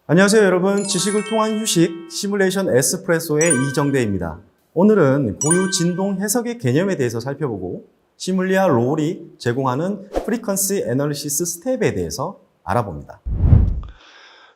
안녕하세요 여러분. 지식을 통한 휴식 시뮬레이션 에스프레소의 이정대입니다. 오늘은 고유 진동 해석의 개념에 대해서 살펴보고 시뮬리아 롤이 제공하는 프리퀀시 애널리시스 스텝에 대해서 알아봅니다.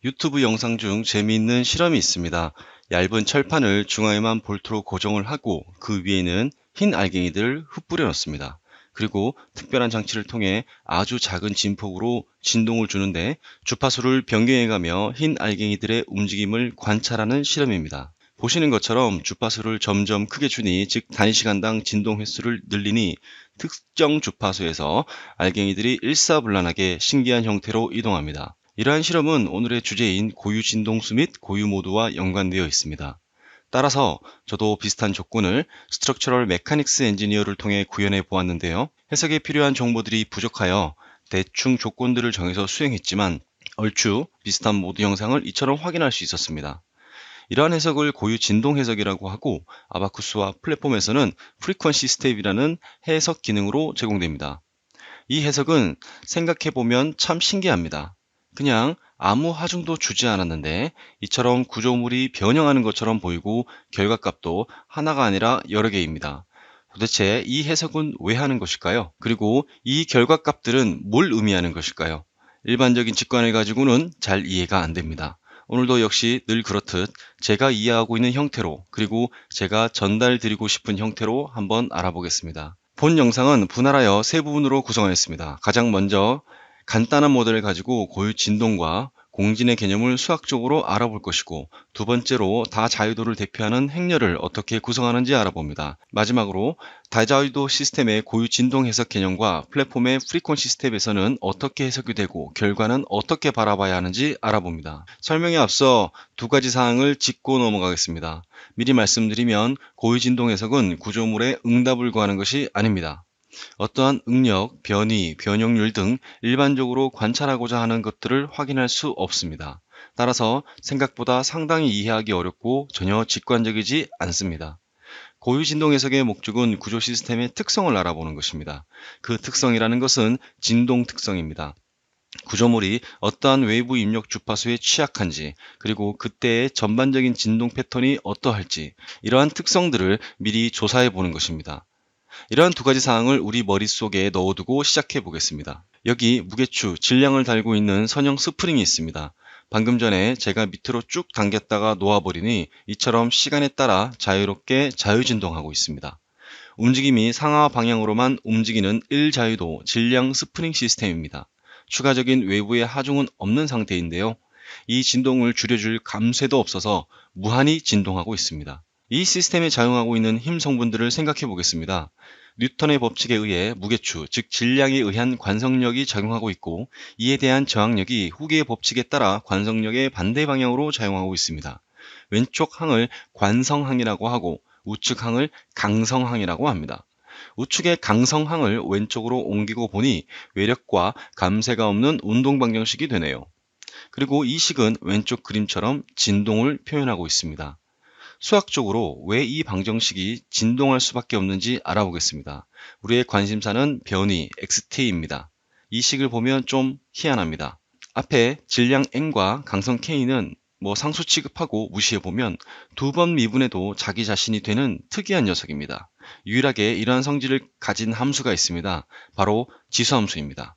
유튜브 영상 중 재미있는 실험이 있습니다. 얇은 철판을 중앙에만 볼트로 고정을 하고 그 위에는 흰 알갱이들을 흩뿌려 넣습니다. 그리고 특별한 장치를 통해 아주 작은 진폭으로 진동을 주는데 주파수를 변경해가며 흰 알갱이들의 움직임을 관찰하는 실험입니다. 보시는 것처럼 주파수를 점점 크게 주니, 즉 단시간당 진동 횟수를 늘리니 특정 주파수에서 알갱이들이 일사불란하게 신기한 형태로 이동합니다. 이러한 실험은 오늘의 주제인 고유 진동수 및 고유 모드와 연관되어 있습니다. 따라서 저도 비슷한 조건을 스트럭처럴 메카닉스 엔지니어를 통해 구현해 보았는데요. 해석에 필요한 정보들이 부족하여 대충 조건들을 정해서 수행했지만 얼추 비슷한 모드 영상을 이처럼 확인할 수 있었습니다. 이러한 해석을 고유 진동 해석이라고 하고, 아바쿠스와 플랫폼에서는 프리퀀시 스텝이라는 해석 기능으로 제공됩니다. 이 해석은 생각해보면 참 신기합니다. 그냥 아무 하중도 주지 않았는데 이처럼 구조물이 변형하는 것처럼 보이고 결과값도 하나가 아니라 여러 개입니다. 도대체 이 해석은 왜 하는 것일까요? 그리고 이 결과값들은 뭘 의미하는 것일까요? 일반적인 직관을 가지고는 잘 이해가 안 됩니다. 오늘도 역시 늘 그렇듯 제가 이해하고 있는 형태로, 그리고 제가 전달드리고 싶은 형태로 한번 알아보겠습니다. 본 영상은 분할하여 세 부분으로 구성하였습니다. 가장 먼저 간단한 모델을 가지고 고유 진동과 공진의 개념을 수학적으로 알아볼 것이고, 두 번째로 다자유도를 대표하는 행렬을 어떻게 구성하는지 알아봅니다. 마지막으로 다자유도 시스템의 고유 진동 해석 개념과 플랫폼의 프리퀀시 스텝에서는 어떻게 해석이 되고 결과는 어떻게 바라봐야 하는지 알아봅니다. 설명에 앞서 두 가지 사항을 짚고 넘어가겠습니다. 미리 말씀드리면 고유 진동 해석은 구조물의 응답을 구하는 것이 아닙니다. 어떠한 응력, 변이, 변형률 등 일반적으로 관찰하고자 하는 것들을 확인할 수 없습니다. 따라서 생각보다 상당히 이해하기 어렵고 전혀 직관적이지 않습니다. 고유 진동 해석의 목적은 구조 시스템의 특성을 알아보는 것입니다. 그 특성이라는 것은 진동 특성입니다. 구조물이 어떠한 외부 입력 주파수에 취약한지, 그리고 그때의 전반적인 진동 패턴이 어떠할지, 이러한 특성들을 미리 조사해 보는 것입니다. 이러한 두 가지 사항을 우리 머릿속에 넣어두고 시작해 보겠습니다. 여기 무게추, 질량을 달고 있는 선형 스프링이 있습니다. 방금 전에 제가 밑으로 쭉 당겼다가 놓아버리니 이처럼 시간에 따라 자유롭게 자유진동하고 있습니다. 움직임이 상하 방향으로만 움직이는 1자유도 질량 스프링 시스템입니다. 추가적인 외부의 하중은 없는 상태인데요. 이 진동을 줄여줄 감쇄도 없어서 무한히 진동하고 있습니다. 이 시스템에 작용하고 있는 힘 성분들을 생각해 보겠습니다. 뉴턴의 법칙에 의해 무게추, 즉 질량에 의한 관성력이 작용하고 있고, 이에 대한 저항력이 후계의 법칙에 따라 관성력의 반대 방향으로 작용하고 있습니다. 왼쪽 항을 관성항이라고 하고 우측 항을 강성항이라고 합니다. 우측의 강성항을 왼쪽으로 옮기고 보니 외력과 감쇄가 없는 운동 방정식이 되네요. 그리고 이 식은 왼쪽 그림처럼 진동을 표현하고 있습니다. 수학적으로 왜 이 방정식이 진동할 수밖에 없는지 알아보겠습니다. 우리의 관심사는 변이 XT입니다. 이 식을 보면 좀 희한합니다. 앞에 질량 N과 강성 K는 상수 취급하고 무시해보면 두 번 미분해도 자기 자신이 되는 특이한 녀석입니다. 유일하게 이러한 성질을 가진 함수가 있습니다. 바로 지수함수입니다.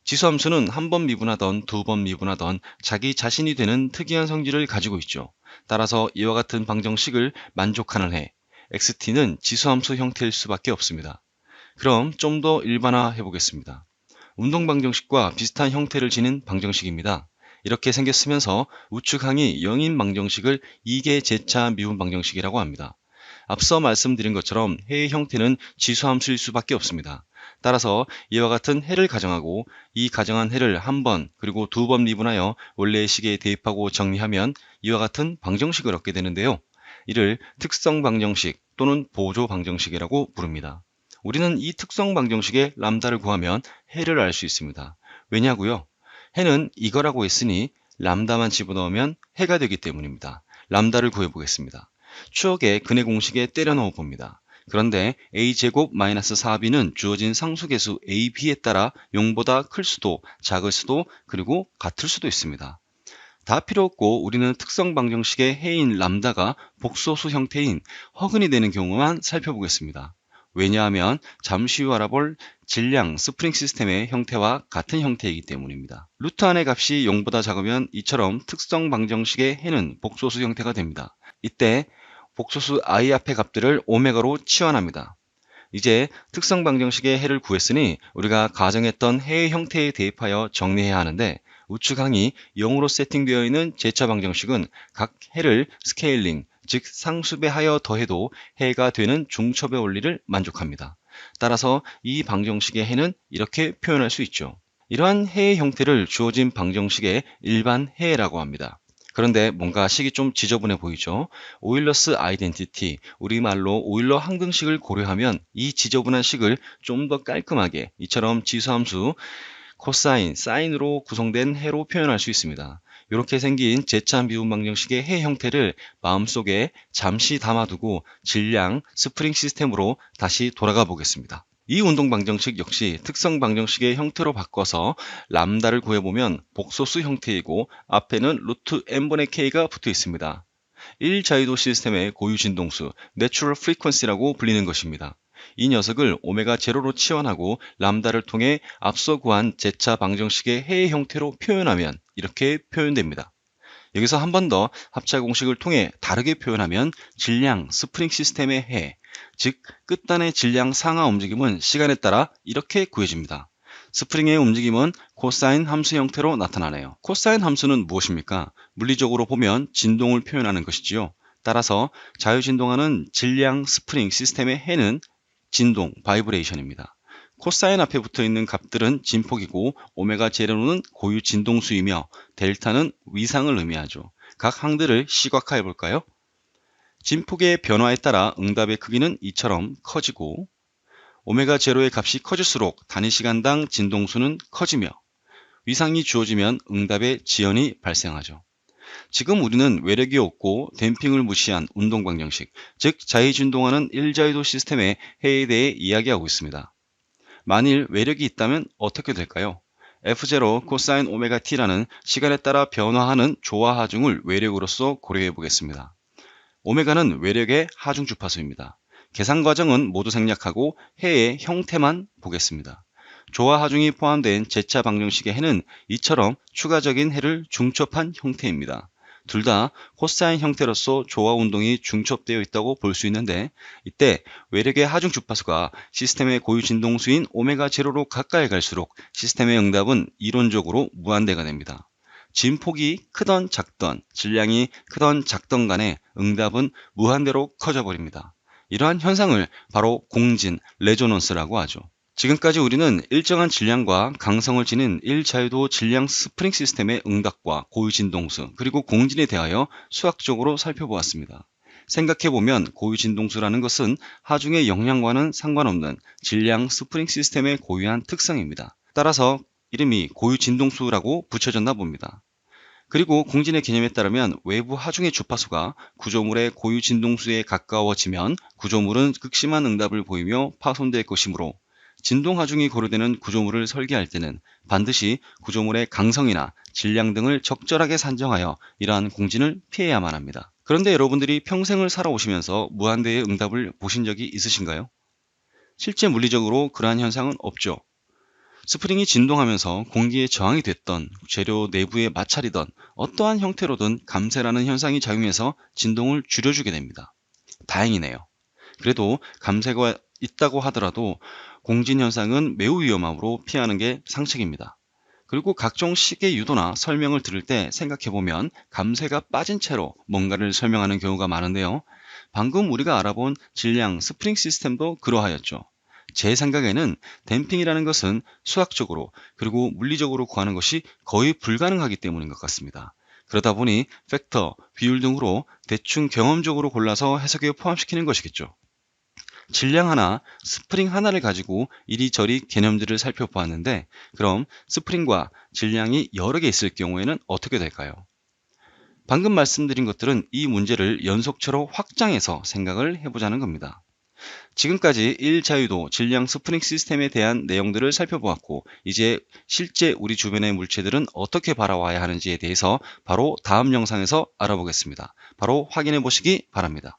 지수함수는 한 번 미분하던 두 번 미분하던 자기 자신이 되는 특이한 성질을 가지고 있죠. 따라서 이와 같은 방정식을 만족하는 해 XT는 지수함수 형태일 수밖에 없습니다. 그럼 좀 더 일반화해 보겠습니다. 운동 방정식과 비슷한 형태를 지닌 방정식입니다. 이렇게 생겼으면서 우측항이 0인 방정식을 2개 제차 미분 방정식이라고 합니다. 앞서 말씀드린 것처럼 해의 형태는 지수함수일 수밖에 없습니다. 따라서 이와 같은 해를 가정하고 이 가정한 해를 한 번 그리고 두 번 미분하여 원래의 식에 대입하고 정리하면 이와 같은 방정식을 얻게 되는데요. 이를 특성 방정식 또는 보조 방정식이라고 부릅니다. 우리는 이 특성 방정식의 람다를 구하면 해를 알 수 있습니다. 왜냐고요? 해는 이거라고 했으니 람다만 집어넣으면 해가 되기 때문입니다. 람다를 구해보겠습니다. 추억의 근해 공식에 때려 넣어 봅니다. 그런데 a제곱 마이너스 4b는 주어진 상수계수 ab에 따라 0보다 클 수도 작을 수도 그리고 같을 수도 있습니다. 다 필요 없고 우리는 특성 방정식의 해인 람다가 복소수 형태인 허근이 되는 경우만 살펴보겠습니다. 왜냐하면 잠시 후 알아볼 질량 스프링 시스템의 형태와 같은 형태이기 때문입니다. 루트 안의 값이 0보다 작으면 이처럼 특성 방정식의 해는 복소수 형태가 됩니다. 이때 복소수 i 앞의 값들을 오메가로 치환합니다. 이제 특성 방정식의 해를 구했으니 우리가 가정했던 해의 형태에 대입하여 정리해야 하는데, 우측항이 0으로 세팅되어 있는 제차 방정식은 각 해를 스케일링, 즉 상수배하여 더해도 해가 되는 중첩의 원리를 만족합니다. 따라서 이 방정식의 해는 이렇게 표현할 수 있죠. 이러한 해의 형태를 주어진 방정식의 일반 해라고 합니다. 그런데 뭔가 식이 좀 지저분해 보이죠? 오일러스 아이덴티티, 우리말로 오일러 항등식을 고려하면 이 지저분한 식을 좀 더 깔끔하게 이처럼 지수함수 코사인, 사인으로 구성된 해로 표현할 수 있습니다. 이렇게 생긴 제차 미분 방정식의 해 형태를 마음속에 잠시 담아두고 질량 스프링 시스템으로 다시 돌아가 보겠습니다. 이 운동 방정식 역시 특성 방정식의 형태로 바꿔서 람다를 구해보면 복소수 형태이고 앞에는 루트 n분의 k가 붙어 있습니다. 1자유도 시스템의 고유 진동수, 내추럴 프리퀀시라고 불리는 것입니다. 이 녀석을 오메가 제로로 치환하고 람다를 통해 앞서 구한 제차 방정식의 해의 형태로 표현하면 이렇게 표현됩니다. 여기서 한 번 더 합차 공식을 통해 다르게 표현하면 질량 스프링 시스템의 해, 즉 끝단의 질량 상하 움직임은 시간에 따라 이렇게 구해집니다. 스프링의 움직임은 코사인 함수 형태로 나타나네요. 코사인 함수는 무엇입니까? 물리적으로 보면 진동을 표현하는 것이지요. 따라서 자유진동하는 질량 스프링 시스템의 해는 진동, 바이브레이션입니다. 코사인 앞에 붙어 있는 값들은 진폭이고 오메가 제로는 고유 진동수이며 델타는 위상을 의미하죠. 각 항들을 시각화해 볼까요? 진폭의 변화에 따라 응답의 크기는 이처럼 커지고, 오메가 제로의 값이 커질수록 단위 시간당 진동수는 커지며 위상이 주어지면 응답의 지연이 발생하죠. 지금 우리는 외력이 없고 댐핑을 무시한 운동 방정식, 즉 자유진동하는 1자유도 시스템의 해에 대해 이야기하고 있습니다. 만일 외력이 있다면 어떻게 될까요? F0 코사인 오메가 t라는 시간에 따라 변화하는 조화 하중을 외력으로서 고려해 보겠습니다. 오메가는 외력의 하중 주파수입니다. 계산 과정은 모두 생략하고 해의 형태만 보겠습니다. 조화 하중이 포함된 제차 방정식의 해는 이처럼 추가적인 해를 중첩한 형태입니다. 둘 다 코사인 형태로서 조화 운동이 중첩되어 있다고 볼 수 있는데, 이때 외력의 하중 주파수가 시스템의 고유 진동수인 오메가 제로로 가까이 갈수록 시스템의 응답은 이론적으로 무한대가 됩니다. 진폭이 크던 작던, 질량이 크던 작던 간에 응답은 무한대로 커져 버립니다. 이러한 현상을 바로 공진, 레조넌스라고 하죠. 지금까지 우리는 일정한 질량과 강성을 지닌 1자유도 질량 스프링 시스템의 응답과 고유 진동수, 그리고 공진에 대하여 수학적으로 살펴보았습니다. 생각해보면 고유 진동수라는 것은 하중의 영향과는 상관없는 질량 스프링 시스템의 고유한 특성입니다. 따라서 이름이 고유 진동수라고 붙여졌나 봅니다. 그리고 공진의 개념에 따르면 외부 하중의 주파수가 구조물의 고유 진동수에 가까워지면 구조물은 극심한 응답을 보이며 파손될 것이므로 진동 하중이 고려되는 구조물을 설계할 때는 반드시 구조물의 강성이나 질량 등을 적절하게 산정하여 이러한 공진을 피해야만 합니다. 그런데 여러분들이 평생을 살아오시면서 무한대의 응답을 보신 적이 있으신가요? 실제 물리적으로 그러한 현상은 없죠. 스프링이 진동하면서 공기에 저항이 됐던, 재료 내부에 마찰이던 어떠한 형태로든 감쇄라는 현상이 작용해서 진동을 줄여주게 됩니다. 다행이네요. 그래도 감쇄가 있다고 하더라도 공진 현상은 매우 위험하므로 피하는 게 상책입니다. 그리고 각종 식의 유도나 설명을 들을 때 생각해보면 감쇄가 빠진 채로 뭔가를 설명하는 경우가 많은데요. 방금 우리가 알아본 질량 스프링 시스템도 그러하였죠. 제 생각에는 댐핑이라는 것은 수학적으로 그리고 물리적으로 구하는 것이 거의 불가능하기 때문인 것 같습니다. 그러다 보니 팩터, 비율 등으로 대충 경험적으로 골라서 해석에 포함시키는 것이겠죠. 질량 하나, 스프링 하나를 가지고 이리저리 개념들을 살펴보았는데, 그럼 스프링과 질량이 여러 개 있을 경우에는 어떻게 될까요? 방금 말씀드린 것들은 이 문제를 연속체로 확장해서 생각을 해보자는 겁니다. 지금까지 1자유도 질량 스프링 시스템에 대한 내용들을 살펴보았고, 이제 실제 우리 주변의 물체들은 어떻게 바라와야 하는지에 대해서 바로 다음 영상에서 알아보겠습니다. 바로 확인해 보시기 바랍니다.